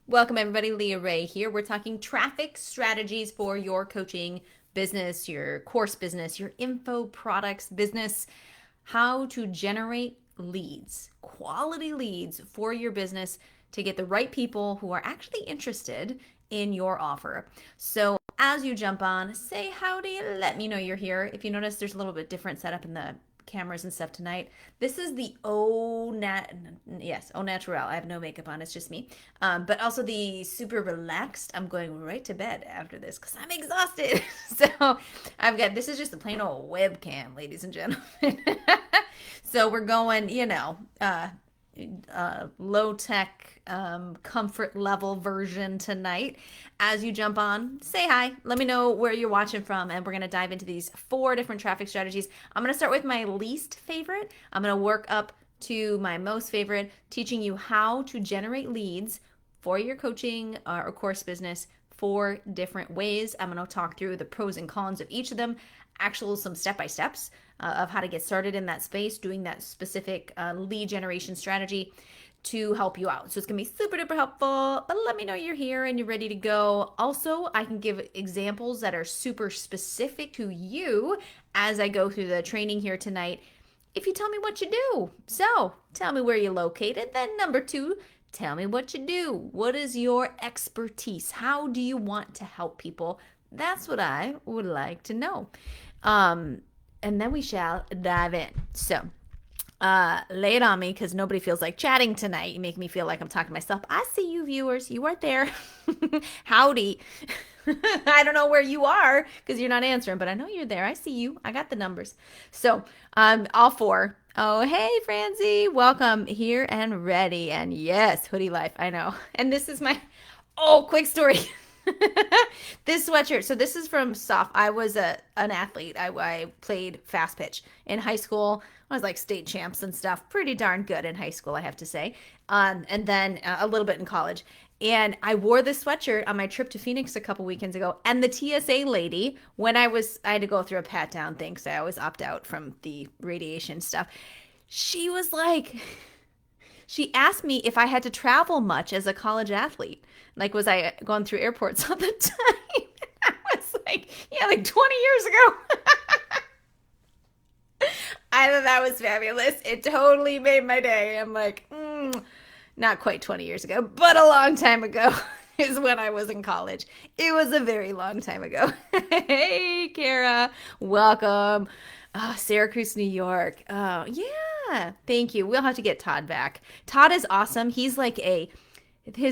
Welcome, everybody. Leah Ray here. We're talking traffic strategies for your coaching business, your course business, your info products business, how to generate leads, quality leads for your business to get the right people who are actually interested in your offer. So, as you jump on, say howdy, let me know you're here. If you notice, there's a little bit different setup in the cameras and stuff tonight. This is the au naturel. I have no makeup on. It's just me. But also the super relaxed. I'm going right to bed after this because I'm exhausted. So I've got, this is just a plain old webcam, ladies and gentlemen. So we're going, low tech, comfort level version tonight. As you jump on, say hi. Let me know where you're watching from, and we're going to dive into these 4 different traffic strategies. I'm going to start with my least favorite. I'm going to work up to my most favorite, teaching you how to generate leads for your coaching or course business 4 different ways. I'm going to talk through the pros and cons of each of them, some step-by-steps of how to get started in that space, doing that specific lead generation strategy to help you out. So it's going to be super duper helpful, but let me know you're here and you're ready to go. Also, I can give examples that are super specific to you as I go through the training here tonight if you tell me what you do. So tell me where you're located. Then number 2, tell me what you do. What is your expertise? How do you want to help people? That's what I would like to know. And then we shall dive in. So lay it on me because nobody feels like chatting tonight. You make me feel like I'm talking to myself. I see you, viewers. You are there. Howdy. I don't know where you are because you're not answering, but I know you're there. I see you. I got the numbers. So all 4. Oh, hey, Francie. Welcome here and ready. And yes, hoodie life. I know. And this is quick story. This sweatshirt. So this is from soft. I was an athlete. I played fast pitch in high school. I was like state champs and stuff. Pretty darn good in high school, I have to say. And then a little bit in college. And I wore this sweatshirt on my trip to Phoenix a couple weekends ago. And the TSA lady, I had to go through a pat down thing, so I always opt out from the radiation stuff. She was like, she asked me if I had to travel much as a college athlete. Like, was I going through airports all the time? I was like, yeah, like 20 years ago. I thought that was fabulous. It totally made my day. I'm like, not quite 20 years ago, but a long time ago is when I was in college. It was a very long time ago. Hey, Kara, welcome. Oh, Syracuse, New York. Oh, yeah. Thank you. We'll have to get Todd back. Todd is awesome. His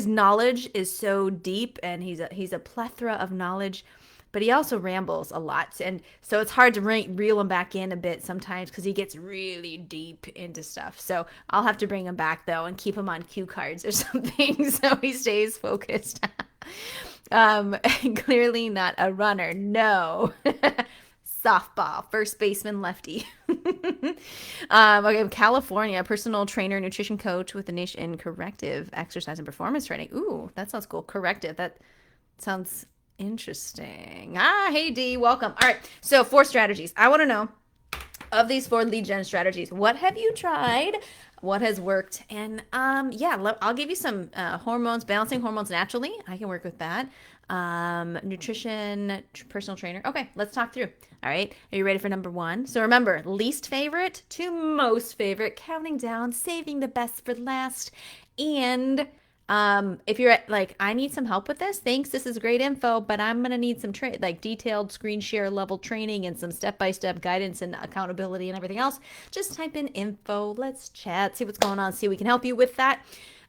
knowledge is so deep and he's a plethora of knowledge, but he also rambles a lot. And so it's hard to reel him back in a bit sometimes because he gets really deep into stuff. So I'll have to bring him back though and keep him on cue cards or something so he stays focused. Clearly not a runner. No. Softball, first baseman, lefty. Okay, California, personal trainer, nutrition coach with a niche in corrective exercise and performance training. Ooh, that sounds cool. Corrective. That sounds interesting. Hey D, welcome. All right, so 4 strategies. I want to know of these 4 lead gen strategies, what have you tried? What has worked? And I'll give you some hormones, balancing hormones naturally. I can work with that. Nutrition, personal trainer. Okay, let's talk through. All right, are you ready for number 1? So remember, least favorite to most favorite, counting down, saving the best for last. And if you're like, I need some help with this, thanks, this is great info, but I'm gonna need some detailed screen share level training and some step-by-step guidance and accountability and everything else, just type in info, let's chat, see what's going on, see if we can help you with that.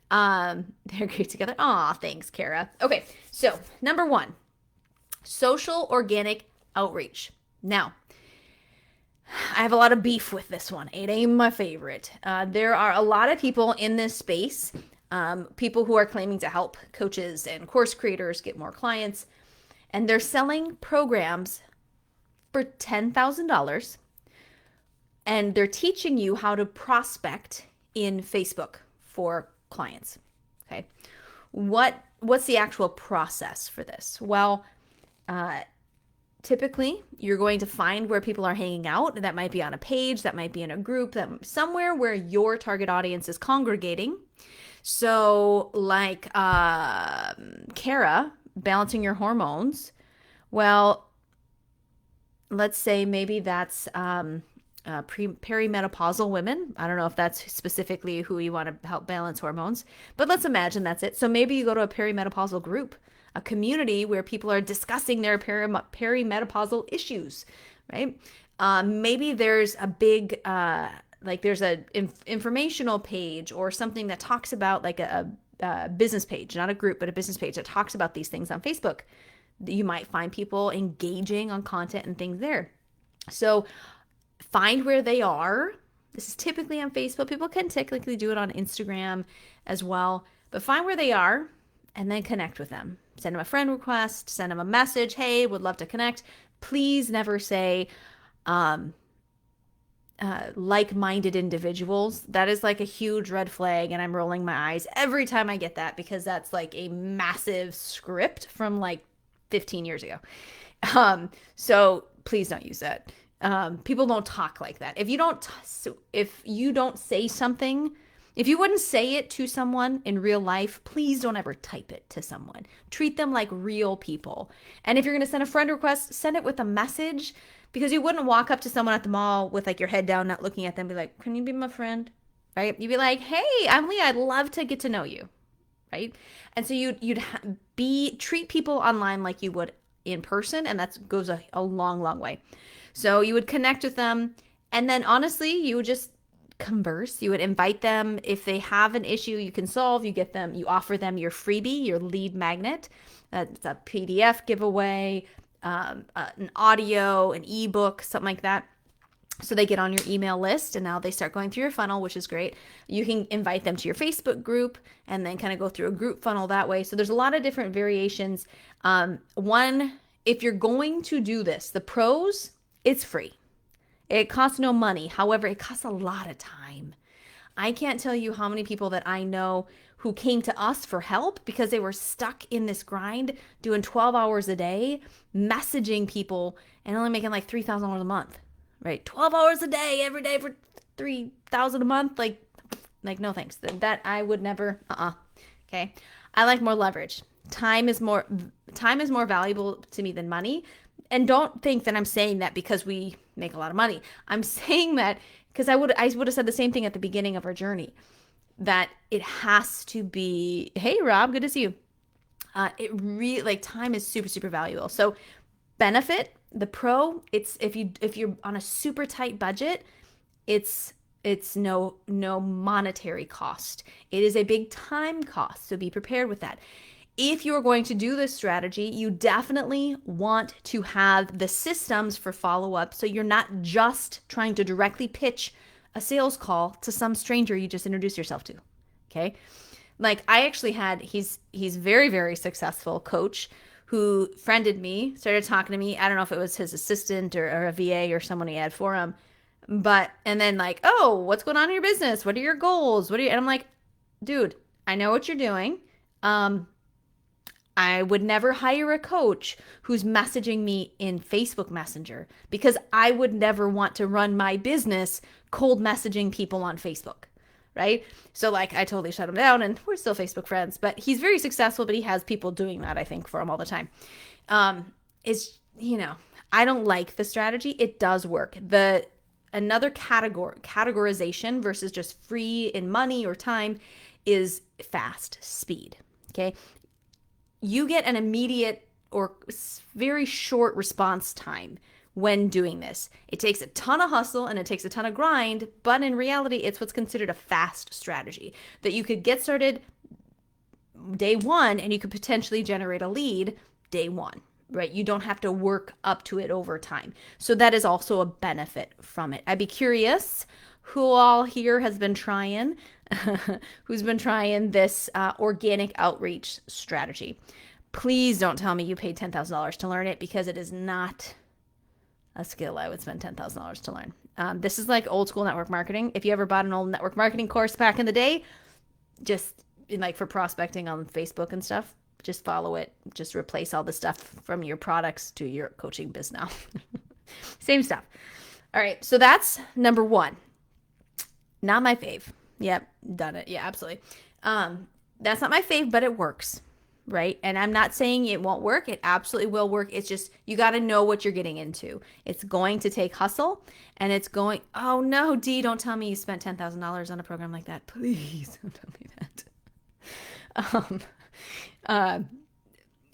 They're great together. Aw, thanks, Kara. Okay, so number 1, social organic outreach. Now, I have a lot of beef with this one. It ain't my favorite. There are a lot of people in this space, people who are claiming to help coaches and course creators get more clients, and they're selling programs for $10,000, and they're teaching you how to prospect in Facebook for clients. Okay, what's the actual process for this? Well, typically you're going to find where people are hanging out. That might be on a page, that might be in a group, that somewhere where your target audience is congregating. So, like Kara, balancing your hormones. Well, let's say maybe that's perimenopausal women. I don't know if that's specifically who you want to help balance hormones, but let's imagine that's it. So maybe you go to a perimenopausal group, a community where people are discussing their perimenopausal issues, right? Maybe there's a big like there's a informational page or something that talks about like a business page, not a group, but a business page that talks about these things on Facebook. You might find people engaging on content and things there. So find where they are. This is typically on Facebook. People can technically do it on Instagram as well, but find where they are and then connect with them. Send them a friend request, send them a message. Hey, would love to connect. Please never say like-minded individuals. That is like a huge red flag, and I'm rolling my eyes every time I get that because that's like a massive script from like 15 years ago. So please don't use that. People don't talk like that. If you don't say something, if you wouldn't say it to someone in real life, please don't ever type it to someone. Treat them like real people. And if you're going to send a friend request, send it with a message, because you wouldn't walk up to someone at the mall with like your head down, not looking at them, be like, "Can you be my friend?" Right? You'd be like, "Hey, I'm Leah. I'd love to get to know you." Right? And so you'd treat people online like you would in person, and that goes a long, long way. So you would connect with them, and then honestly, you would just converse. You would invite them. If they have an issue you can solve, you offer them your freebie, your lead magnet. It's a PDF giveaway, an audio, an ebook, something like that. So they get on your email list, and now they start going through your funnel, which is great. You can invite them to your Facebook group and then kind of go through a group funnel that way. So there's a lot of different variations. If you're going to do this, the pros, it's free. It costs no money. However, it costs a lot of time. I can't tell you how many people that I know who came to us for help because they were stuck in this grind, doing 12 hours a day, messaging people, and only making like $3,000 a month. Right? 12 hours a day, every day for 3,000 a month. Like no thanks. That I would never, Okay. I like more leverage. Time is more valuable to me than money. And don't think that I'm saying that because we make a lot of money. I'm saying that because I would have said the same thing at the beginning of our journey, that it has to be, "Hey Rob, good to see you." It really, like, time is super, super valuable. So benefit, the pro, it's if you're on a super tight budget, it's no monetary cost. It is a big time cost. So be prepared with that. If you're going to do this strategy, you definitely want to have the systems for follow-up, so you're not just trying to directly pitch a sales call to some stranger you just introduced yourself to. Okay? Like, I actually had, he's very, very successful coach who friended me, started talking to me. I don't know if it was his assistant or a VA or someone he had for him. And then like, "Oh, what's going on in your business? What are your goals? And I'm like, "Dude, I know what you're doing. I would never hire a coach who's messaging me in Facebook Messenger, because I would never want to run my business cold messaging people on Facebook." Right? So like, I totally shut him down, and we're still Facebook friends, but he's very successful, but he has people doing that, I think, for him all the time. I don't like the strategy. It does work. Another categorization versus just free in money or time is fast speed. Okay. You get an immediate or very short response time when doing this. It takes a ton of hustle and it takes a ton of grind, but in reality, it's what's considered a fast strategy that you could get started day one and you could potentially generate a lead day one, right? You don't have to work up to it over time. So that is also a benefit from it. I'd be curious who all here has been trying, who's been trying this organic outreach strategy. Please don't tell me you paid $10,000 to learn it, because it is not a skill I would spend $10,000 to learn. This is like old school network marketing. If you ever bought an old network marketing course back in the day, just like for prospecting on Facebook and stuff, just follow it. Just replace all the stuff from your products to your coaching biz now. Same stuff. All right. So that's number one. Not my fave. Yep. Done it. Yeah, absolutely. That's not my fave, but it works, right? And I'm not saying it won't work. It absolutely will work. It's just you got to know what you're getting into. It's going to take hustle, and it's going. Oh no, Dee, don't tell me you spent $10,000 on a program like that. Please don't tell me that. Um, uh,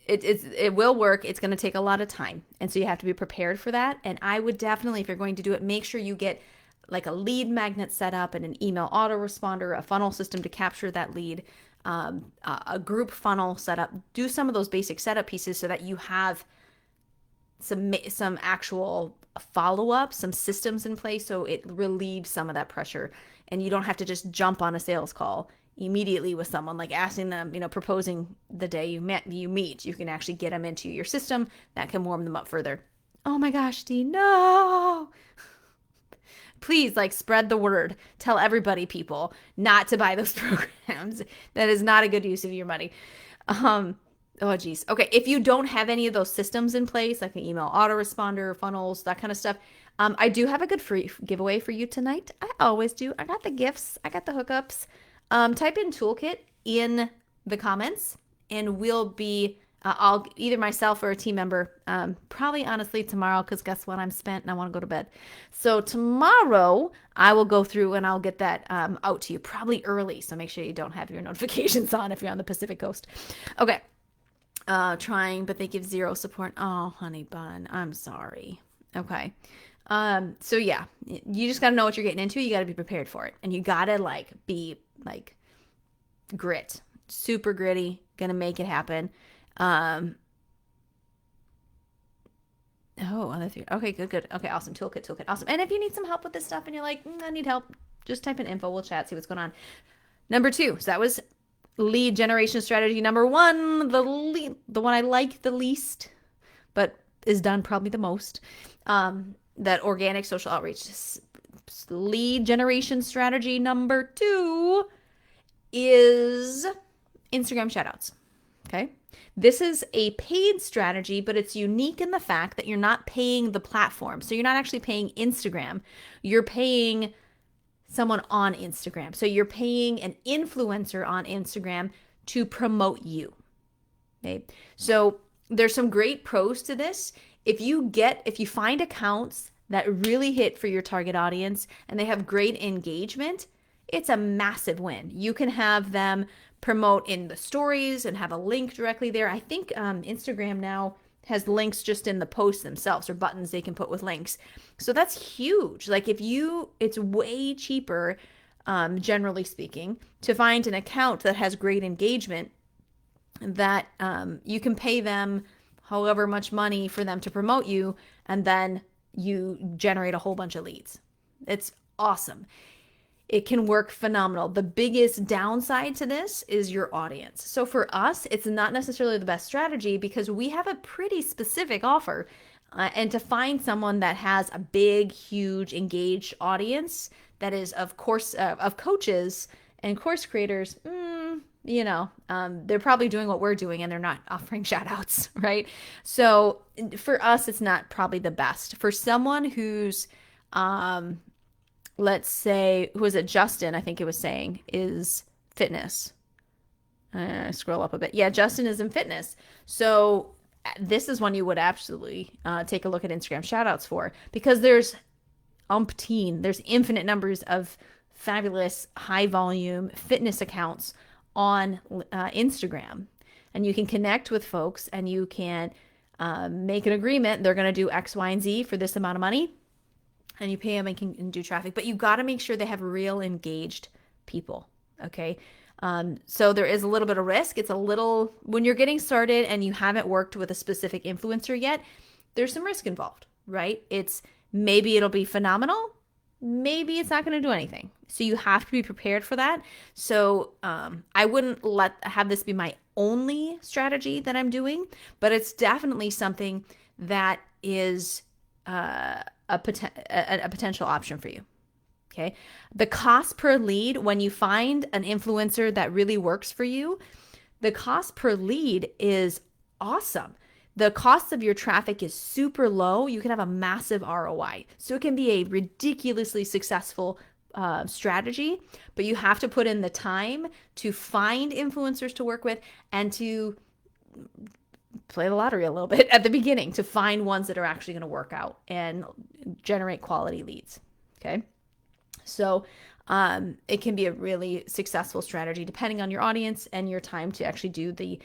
it will work. It's going to take a lot of time, and so you have to be prepared for that. And I would definitely, if you're going to do it, make sure you get like a lead magnet set up and an email autoresponder, a funnel system to capture that lead, a group funnel set up. Do some of those basic setup pieces so that you have some actual follow-up, some systems in place, so it relieves some of that pressure, and you don't have to just jump on a sales call immediately with someone, like asking them, proposing the day you meet. You can actually get them into your system. That can warm them up further. Oh my gosh, Dee, no. Please, like, spread the word. Tell everybody, people, not to buy those programs. That is not a good use of your money. Oh, geez. Okay, if you don't have any of those systems in place, like an email autoresponder, funnels, that kind of stuff, I do have a good free giveaway for you tonight. I always do. I got the gifts. I got the hookups. Type in toolkit in the comments, and we'll be, I'll either myself or a team member, probably honestly tomorrow, because guess what? I'm spent and I want to go to bed. So tomorrow I will go through and I'll get that out to you probably early. So make sure you don't have your notifications on if you're on the Pacific Coast. Okay. Trying, but they give zero support. Oh, honey bun, I'm sorry. Okay. So yeah, you just got to know what you're getting into. You got to be prepared for it. And you got to be grit, super gritty, gonna make it happen. Oh, other three. Okay, good. Okay, awesome. Toolkit. Awesome. And if you need some help with this stuff and you're like, I need help, just type in info. We'll chat, see what's going on. Number 2. So that was lead generation strategy number 1, the one I like the least, but is done probably the most. That organic social outreach. Lead generation strategy number 2 is Instagram shoutouts. Okay. This is a paid strategy, but it's unique in the fact that you're not paying the platform. So you're not actually paying Instagram. You're paying someone on Instagram. So you're paying an influencer on Instagram to promote you. Okay. So there's some great pros to this. If you find accounts that really hit for your target audience and they have great engagement, it's a massive win. You can have them promote in the stories and have a link directly there. I think Instagram now has links just in the posts themselves, or buttons they can put with links. So that's huge. Like it's way cheaper, generally speaking, to find an account that has great engagement that you can pay them however much money for them to promote you, and then you generate a whole bunch of leads. It's awesome. It can work phenomenal. The biggest downside to this is your audience. So for us, it's not necessarily the best strategy because we have a pretty specific offer. And to find someone that has a big, huge, engaged audience that is, of course, of coaches and course creators, they're probably doing what we're doing and they're not offering shout outs, right? So for us, it's not probably the best. For someone who's, let's say, who was it? Justin, I think it was saying, is fitness. Scroll up a bit. Yeah, Justin is in fitness. So this is one you would absolutely take a look at Instagram shoutouts for, because there's infinite numbers of fabulous high volume fitness accounts on Instagram. And you can connect with folks and you can make an agreement. They're going to do X, Y, and Z for this amount of money. And you pay them and can do traffic. But you got to make sure they have real engaged people. Okay. So there is a little bit of risk. It's a little, when you're getting started and you haven't worked with a specific influencer yet, there's some risk involved, right? Maybe it'll be phenomenal. Maybe it's not going to do anything. So you have to be prepared for that. So I wouldn't have this be my only strategy that I'm doing, but it's definitely something that is a potential option for you. Okay. The cost per lead, when you find an influencer that really works for you, the cost per lead is awesome. The cost of your traffic is super low. You can have a massive ROI. So it can be a ridiculously successful strategy, but you have to put in the time to find influencers to work with and to play the lottery a little bit at the beginning to find ones that are actually going to work out and generate quality leads. Okay. So it can be a really successful strategy depending on your audience and your time to actually do the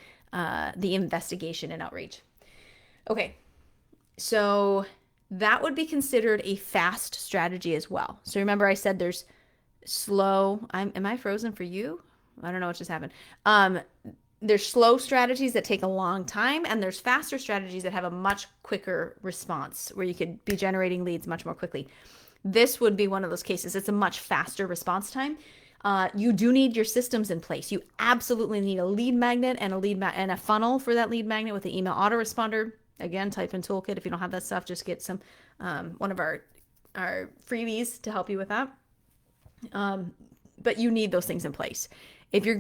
investigation and outreach. Okay. So that would be considered a fast strategy as well. So remember I said there's slow. Am I frozen for you? I don't know what just happened. There's slow strategies that take a long time, and there's faster strategies that have a much quicker response where you could be generating leads much more quickly. This would be one of those cases. It's a much faster response time. You do need your systems in place. You absolutely need a lead magnet and and a funnel for that lead magnet with the email autoresponder. Again, type in toolkit. If you don't have that stuff, just get some one of our freebies to help you with that. But you need those things in place. If you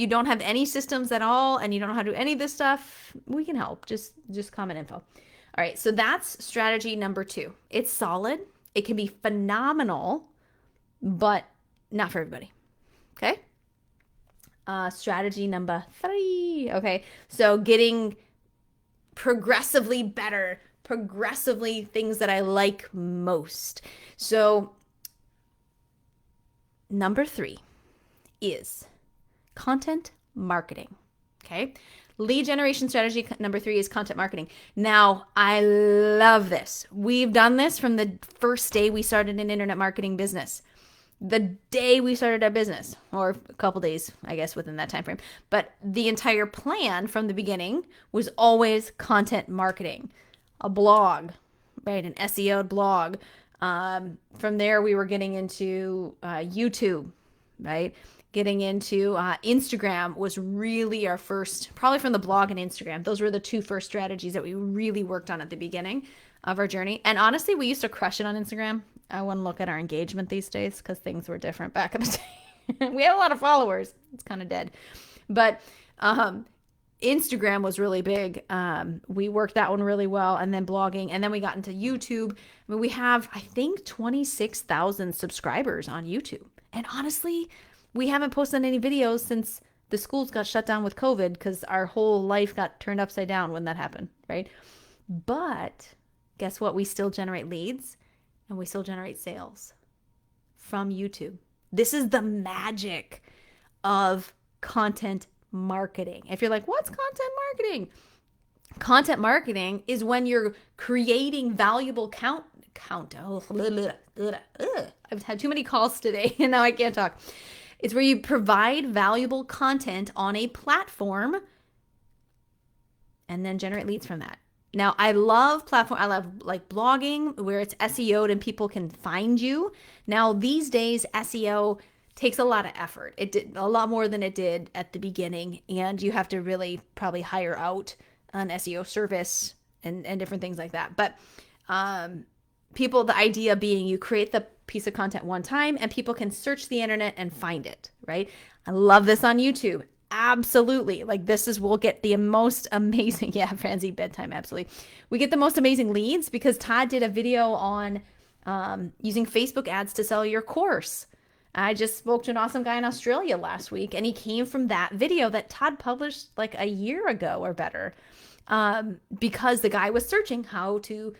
don't have any systems at all and you don't know how to do any of this stuff, we can help. Just comment info. All right, so that's strategy number 2. It's solid. It can be phenomenal, but not for everybody. Okay. Strategy number 3. Okay, so getting progressively better, progressively things that I like most. So number 3 is content marketing. Okay. Lead generation strategy number 3 is content marketing. Now, I love this. We've done this from the first day we started an internet marketing business. The day we started our business, or a couple days, I guess, within that time frame. But the entire plan from the beginning was always content marketing, a blog, right? An SEO blog. From there, we were getting into YouTube, right? Getting into Instagram was really our first, probably from the blog and Instagram. Those were the 2 first strategies that we really worked on at the beginning of our journey. And honestly, we used to crush it on Instagram. I wouldn't look at our engagement these days because things were different back in the day. We had a lot of followers. It's kind of dead. But Instagram was really big. We worked that one really well. And then blogging. And then we got into YouTube. I mean, we have, I think, 26,000 subscribers on YouTube. And honestly, we haven't posted any videos since the schools got shut down with COVID because our whole life got turned upside down when that happened, right? But guess what? We still generate leads and we still generate sales from YouTube. This is the magic of content marketing. If you're like, what's content marketing? Content marketing is when you're creating valuable I've had too many calls today and now I can't talk. It's where you provide valuable content on a platform and then generate leads from that. Now, I love like blogging where it's SEO'd and people can find you. Now, these days, SEO takes a lot of effort. It did a lot more than it did at the beginning. And you have to really probably hire out an SEO service and different things like that. But the idea being you create the piece of content one time and people can search the internet and find it, right? I love this on YouTube. Absolutely. Like we'll get the most amazing, Francie, bedtime, absolutely. We get the most amazing leads because Todd did a video on using Facebook ads to sell your course. I just spoke to an awesome guy in Australia last week and he came from that video that Todd published like a year ago or better because the guy was searching how to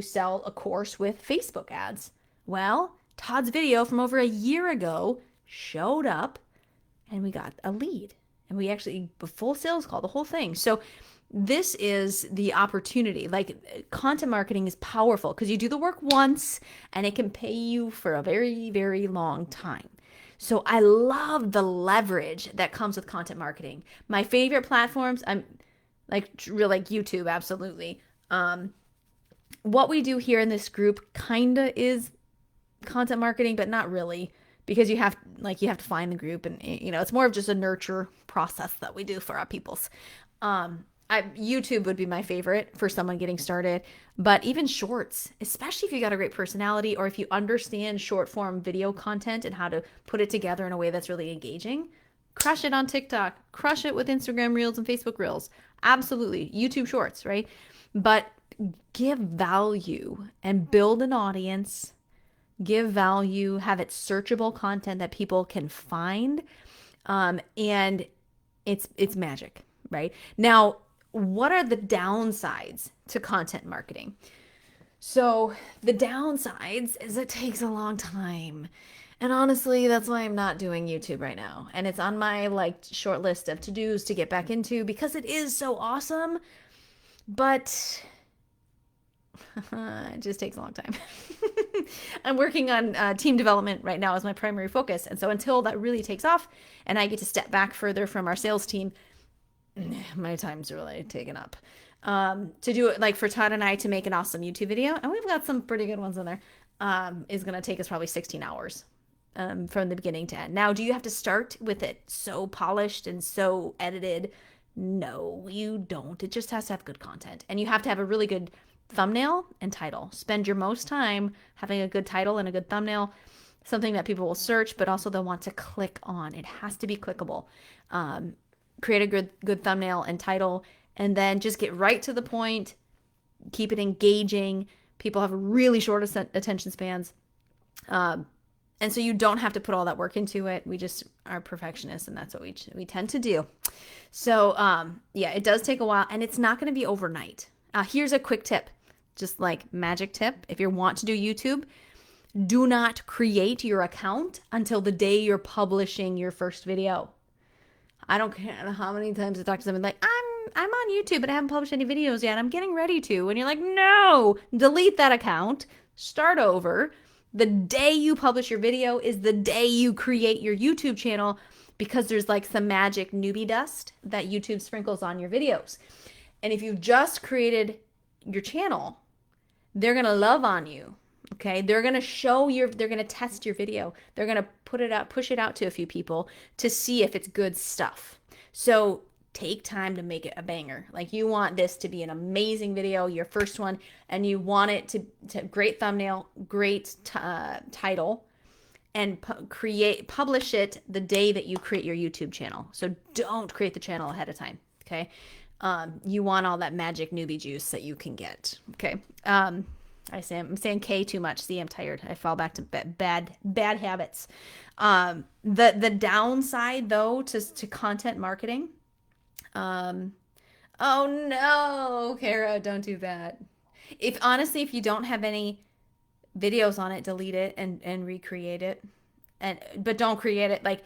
sell a course with Facebook ads. Well, Todd's video from over a year ago showed up and we got a lead and we actually a full sales call, the whole thing. So this is the opportunity. Like content marketing is powerful because you do the work once and it can pay you for a very, very long time. So I love the leverage that comes with content marketing. My favorite platforms, I'm like YouTube, absolutely. What we do here in this group kind of is content marketing, but not really because you have to find the group and, it's more of just a nurture process that we do for our peoples. YouTube would be my favorite for someone getting started, but even shorts, especially if you got a great personality or if you understand short form video content and how to put it together in a way that's really engaging, crush it on TikTok, crush it with Instagram Reels and Facebook Reels. Absolutely. YouTube Shorts, right? But give value and build an audience, give value, have it searchable content that people can find. And it's magic, right? Now, what are the downsides to content marketing? So the downsides is it takes a long time. And honestly, that's why I'm not doing YouTube right now. And it's on my like short list of to-dos to get back into because it is so awesome, but it just takes a long time. I'm working on team development right now as my primary focus. And so until that really takes off and I get to step back further from our sales team, my time's really taken up. To do it like for Todd and I to make an awesome YouTube video, and we've got some pretty good ones in there, is going to take us probably 16 hours from the beginning to end. Now, do you have to start with it so polished and so edited? No, you don't. It just has to have good content. And you have to have a really good thumbnail and title. Spend your most time having a good title and a good thumbnail, something that people will search, but also they'll want to click on. It has to be clickable. Create a good thumbnail and title, and then just get right to the point. Keep it engaging. People have really short attention spans. And so you don't have to put all that work into it. We just are perfectionists, and that's what we tend to do. So yeah, it does take a while, and it's not going to be overnight. Here's a quick tip, just like magic tip. If you want to do YouTube, do not create your account until the day you're publishing your first video. I don't care how many times I talk to someone like, I'm on YouTube, but I haven't published any videos yet. I'm getting ready to. And you're like, no, delete that account, start over. The day you publish your video is the day you create your YouTube channel, because there's like some magic newbie dust that YouTube sprinkles on your videos. And if you've just created your channel, they're going to love on you. Okay. They're going to test your video. They're going to push it out to a few people to see if it's good stuff. So take time to make it a banger. Like, you want this to be an amazing video, your first one, and you want it to great thumbnail, great title, and publish it the day that you create your YouTube channel. So don't create the channel ahead of time. Okay. You want all that magic newbie juice that you can get. Okay. I'm saying K too much. See, I'm tired. I fall back to bad habits. The downside though to content marketing. Oh no, Kara, don't do that. If you don't have any videos on it, delete it and recreate it. But don't create it like,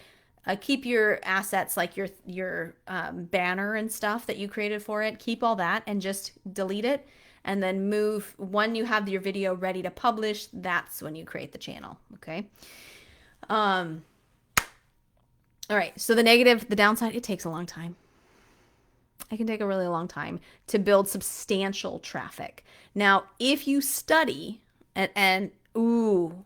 keep your assets, like your banner and stuff that you created for it. Keep all that and just delete it. And then when you have your video ready to publish, that's when you create the channel. Okay. All right. So the downside, it takes a long time. It can take a really long time to build substantial traffic. Now, if you study and ooh,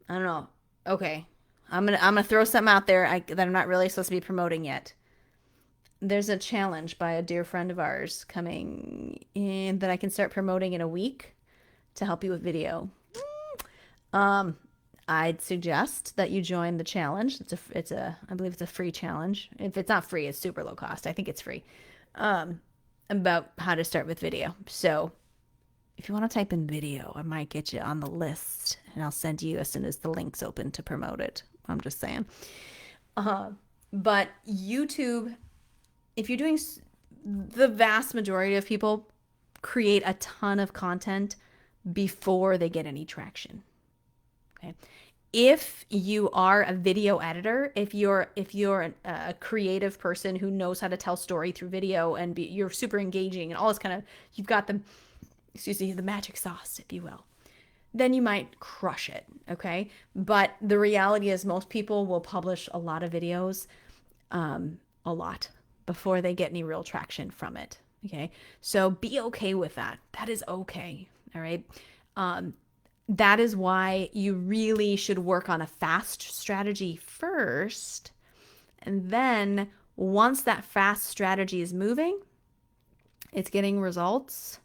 I don't know. Okay. I'm gonna throw something out there that I'm not really supposed to be promoting yet. There's a challenge by a dear friend of ours coming in that I can start promoting in a week to help you with video. I'd suggest that you join the challenge. I believe it's a free challenge. If it's not free, it's super low cost. I think it's free. About how to start with video. So if you want to type in video, I might get you on the list, and I'll send you as soon as the link's open to promote it. I'm just saying. But YouTube, if you're doing, the vast majority of people create a ton of content before they get any traction. Okay. If you are a video editor, if you're a creative person who knows how to tell story through video and you're super engaging and all this kind of, you've got the magic sauce, if you will, then you might crush it. Okay. But the reality is most people will publish a lot of videos, a lot, before they get any real traction from it. Okay. So be okay with that. That is okay. All right. That is why you really should work on a fast strategy first. And then once that fast strategy is moving, it's getting results,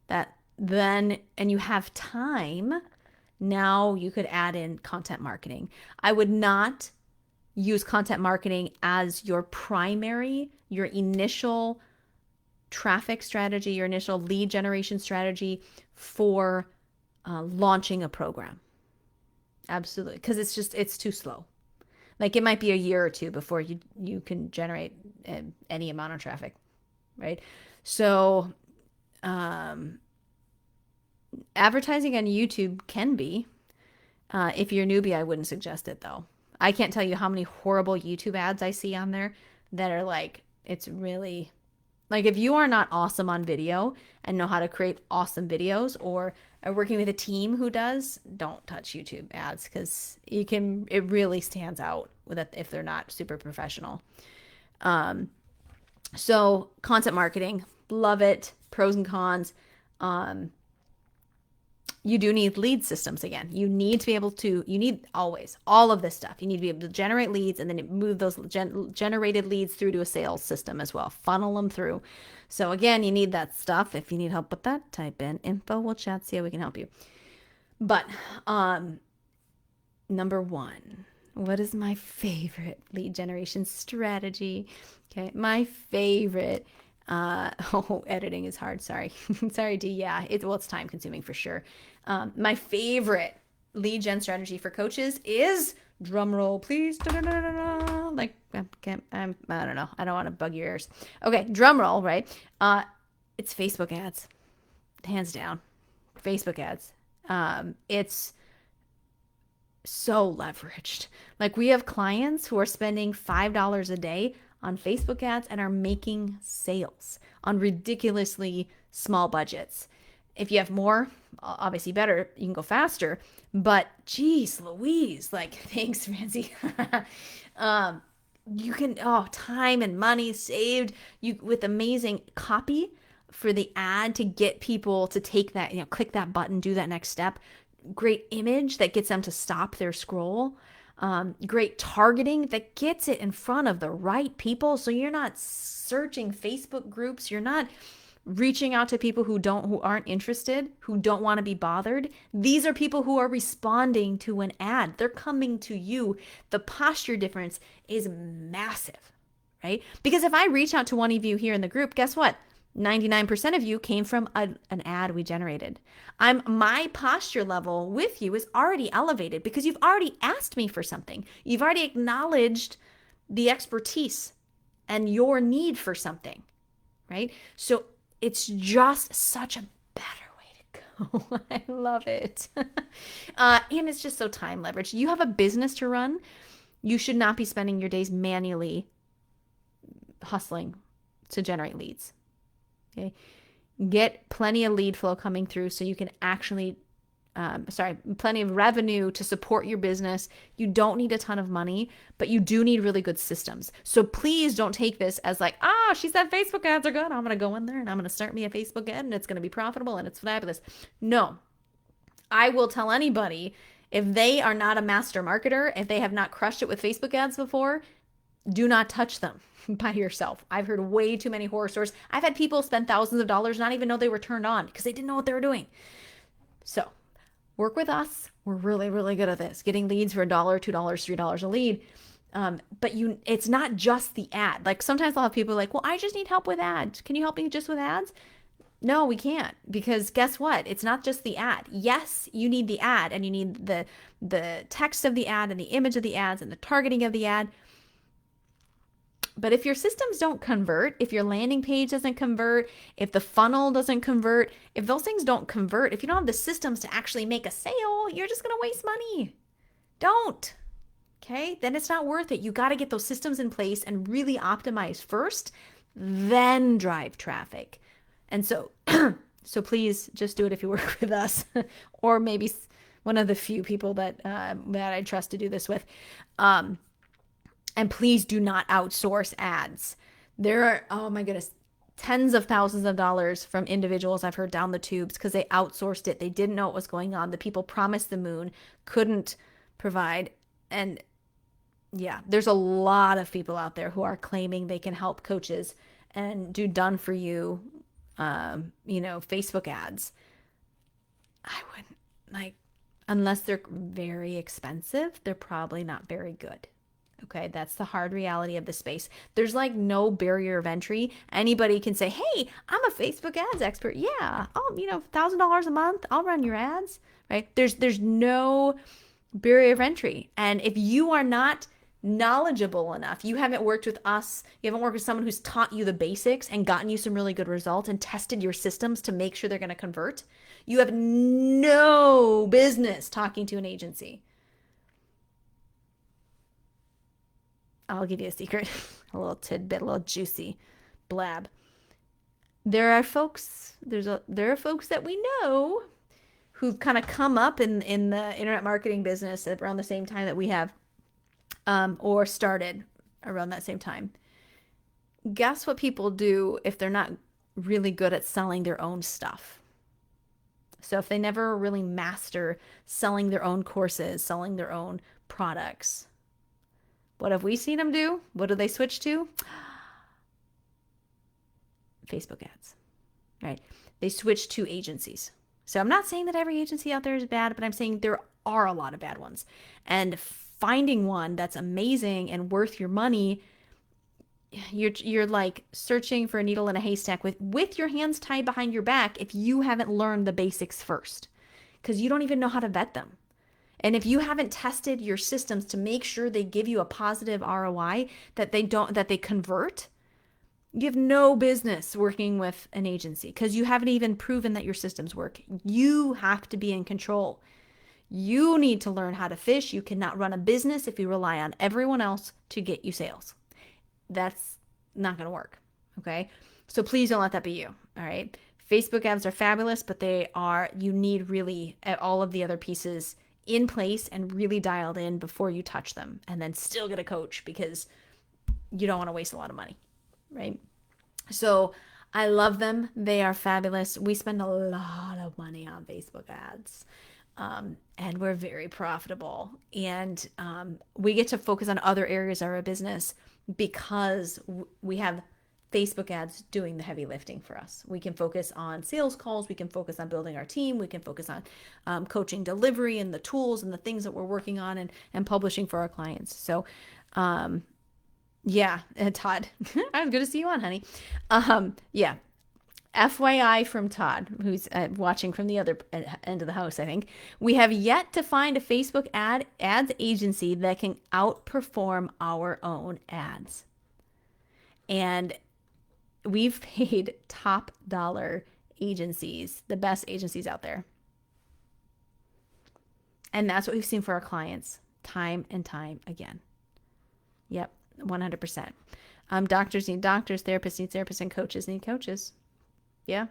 and you have time, now you could add in content marketing. I would not use content marketing as your initial traffic strategy, your initial lead generation strategy for launching a program. Absolutely. Because it's too slow. Like it might be a year or two before you can generate any amount of traffic, right? So, um, advertising on YouTube can be. If you're a newbie, I wouldn't suggest it though. I can't tell you how many horrible YouTube ads I see on there that are like, it's really like if you are not awesome on video and know how to create awesome videos or are working with a team who does, don't touch YouTube ads because it really stands out with it if they're not super professional. Um, so content marketing, love it. Pros and cons. Um, you do need lead systems again. You need to be able to, you need always all of this stuff. You need to be able to generate leads and then move those generated leads through to a sales system as well, funnel them through. So again, you need that stuff. If you need help with that, type in info. We'll chat, see how we can help you. But number one, what is my favorite lead generation strategy? Okay, my favorite. Editing is hard. Sorry, sorry, D. Yeah, it's time consuming for sure. My favorite lead gen strategy for coaches is drum roll, please. Da-da-da-da-da. Like I don't know. I don't want to bug your ears. Okay, drum roll, right? It's Facebook ads, hands down. Facebook ads. It's so leveraged. Like we have clients who are spending $5 a day on Facebook ads and are making sales on ridiculously small budgets. If you have more, obviously better, you can go faster. But geez, Louise, like thanks, Francie. You can time and money saved you with amazing copy for the ad to get people to take that, click that button, do that next step. Great image that gets them to stop their scroll. Great targeting that gets it in front of the right people. So you're not searching Facebook groups. You're not reaching out to people who aren't interested, who don't want to be bothered. These are people who are responding to an ad. They're coming to you. The posture difference is massive, right? Because if I reach out to one of you here in the group, guess what? 99% of you came from an ad we generated. My posture level with you is already elevated because you've already asked me for something. You've already acknowledged the expertise and your need for something, right? So it's just such a better way to go. I love it. And it's just so time leveraged. You have a business to run. You should not be spending your days manually hustling to generate leads. Okay. Get plenty of lead flow coming through so you can actually, plenty of revenue to support your business. You don't need a ton of money, but you do need really good systems. So please don't take this as like, she said Facebook ads are good. I'm going to go in there and I'm going to start me a Facebook ad and it's going to be profitable and it's fabulous. No, I will tell anybody if they are not a master marketer, if they have not crushed it with Facebook ads before, do not touch them by yourself. I've heard way too many horror stories. I've had people spend thousands of dollars not even know they were turned on because they didn't know what they were doing. So work with us. We're really, really good at this. Getting leads for $1, $2, $3 a lead. But it's not just the ad. Like sometimes I'll have people like, well, I just need help with ads. Can you help me just with ads? No, we can't, because guess what? It's not just the ad. Yes, you need the ad and you need the text of the ad and the image of the ads and the targeting of the ad. But if your systems don't convert, if your landing page doesn't convert, if the funnel doesn't convert, if those things don't convert, if you don't have the systems to actually make a sale, you're just going to waste money. Don't. Okay? Then it's not worth it. You got to get those systems in place and really optimize first, then drive traffic. And so please just do it if you work with us or maybe one of the few people that I trust to do this with. And please do not outsource ads. There are, oh my goodness, tens of thousands of dollars from individuals I've heard down the tubes because they outsourced it. They didn't know what was going on. The people promised the moon, couldn't provide. And yeah, there's a lot of people out there who are claiming they can help coaches and do done for you, Facebook ads. I wouldn't unless they're very expensive, they're probably not very good. Okay, that's the hard reality of the space. There's like no barrier of entry. Anybody can say, hey, I'm a Facebook ads expert. Yeah, $1,000 a month, I'll run your ads, right? There's no barrier of entry. And if you are not knowledgeable enough, you haven't worked with us, you haven't worked with someone who's taught you the basics and gotten you some really good results and tested your systems to make sure they're going to convert, you have no business talking to an agency. I'll give you a secret, a little tidbit, a little juicy blab. There are folks, there are folks that we know who've kind of come up in the internet marketing business around the same time that we have, or started around that same time. Guess what people do if they're not really good at selling their own stuff? So if they never really master selling their own courses, selling their own products, what have we seen them do? What do they switch to? Facebook ads, right? They switch to agencies. So I'm not saying that every agency out there is bad, but I'm saying there are a lot of bad ones. And finding one that's amazing and worth your money, you're like searching for a needle in a haystack with your hands tied behind your back if you haven't learned the basics first, because you don't even know how to vet them. And if you haven't tested your systems to make sure they give you a positive ROI, that they convert, you have no business working with an agency because you haven't even proven that your systems work. You have to be in control. You need to learn how to fish. You cannot run a business if you rely on everyone else to get you sales. That's not going to work. Okay. So please don't let that be you. All right. Facebook ads are fabulous, but you need really all of the other pieces in place and really dialed in before you touch them, and then still get a coach because you don't want to waste a lot of money. Right? So I love them. They are fabulous. We spend a lot of money on Facebook ads, and we're very profitable. And we get to focus on other areas of our business because we have Facebook ads doing the heavy lifting for us. We can focus on sales calls. We can focus on building our team. We can focus on coaching delivery and the tools and the things that we're working on and publishing for our clients. So, yeah, Todd, I was good to see you on, honey. Yeah. FYI from Todd, who's watching from the other end of the house, I think. We have yet to find a Facebook ads agency that can outperform our own ads. And we've paid top dollar agencies, the best agencies out there. And that's what we've seen for our clients time and time again. Yep, 100%. Doctors need doctors, therapists need therapists, and coaches need coaches. Yeah.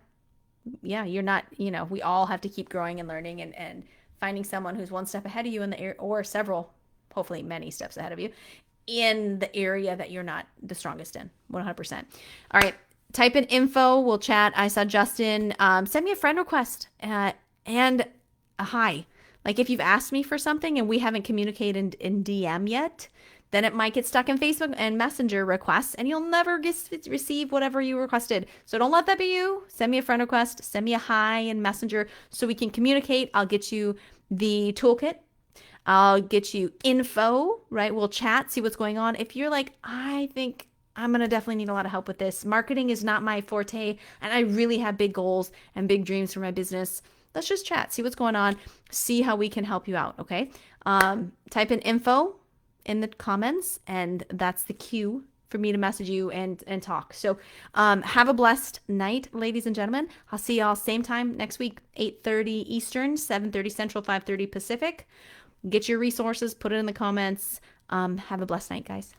Yeah, you're not, we all have to keep growing and learning and finding someone who's one step ahead of you in the area, or several, hopefully many steps ahead of you in the area that you're not the strongest in. 100%. All right. Type in info. We'll chat. I saw Justin. Send me a friend request and a hi. Like if you've asked me for something and we haven't communicated in DM yet, then it might get stuck in Facebook and Messenger requests and you'll never receive whatever you requested. So don't let that be you. Send me a friend request. Send me a hi in Messenger so we can communicate. I'll get you the toolkit. I'll get you info, right? We'll chat, see what's going on. If you're like, I think I'm going to definitely need a lot of help with this. Marketing is not my forte, and I really have big goals and big dreams for my business. Let's just chat, see what's going on, see how we can help you out, okay? Type in info in the comments, and that's the cue for me to message you and talk. So have a blessed night, ladies and gentlemen. I'll see y'all same time next week, 8:30 Eastern, 7:30 Central, 5:30 Pacific. Get your resources, put it in the comments. Have a blessed night, guys.